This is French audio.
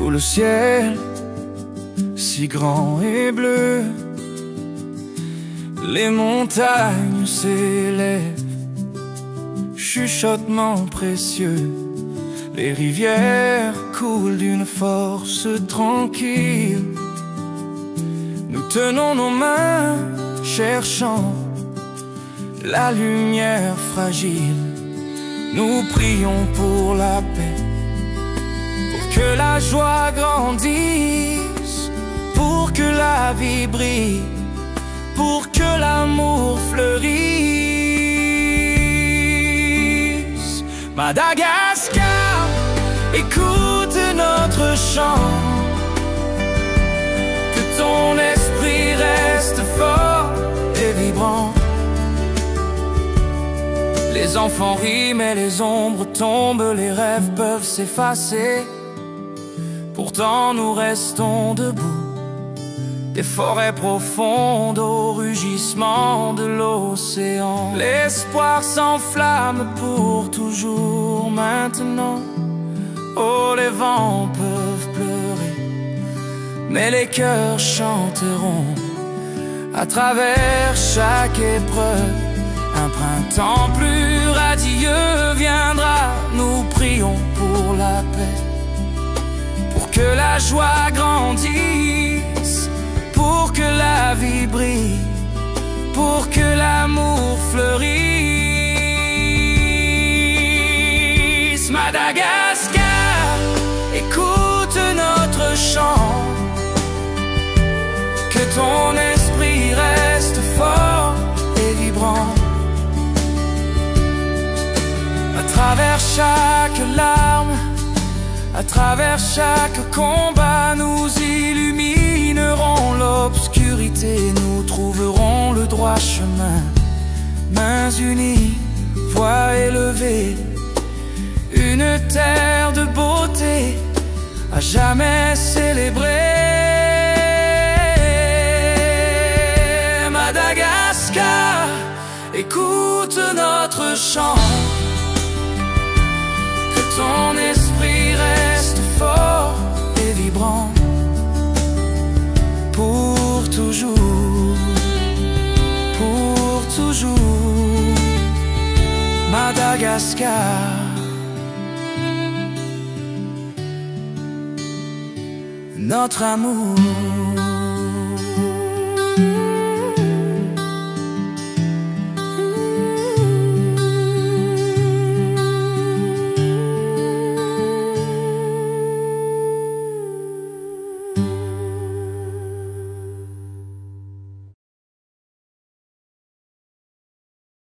sous le ciel si grand et bleu. Les montagnes s'élèvent, chuchotements précieux. Les rivières coulent d'une force tranquille. Nous tenons nos mains, cherchant la lumière fragile. Nous prions pour la paix, pour que la joie grandisse, pour que la vie brille, pour que l'amour fleurisse. Madagascar, écoute notre chant, que ton esprit reste fort et vibrant. Les enfants rient mais les ombres tombent, les rêves peuvent s'effacer. Pourtant nous restons debout, des forêts profondes au rugissement de l'océan. L'espoir s'enflamme pour toujours maintenant. Oh, les vents peuvent pleurer, mais les cœurs chanteront à travers chaque épreuve. Un printemps plus radieux viendra. Nous prions pour la paix, pour que la joie grandisse, pour que la vie brille, pour que l'amour fleurisse. Madagascar, écoute notre chant, que ton esprit reste fort et vibrant. À travers chaque larme, à travers chaque combat, nous illuminerons l'obscurité, nous trouverons le droit chemin. Mains unies, voix élevée, une terre de beauté à jamais célébrer. Madagascar, écoute notre chant, que ton esprit reste fort et vibrant pour toujours, pour toujours. Madagascar, notre amour.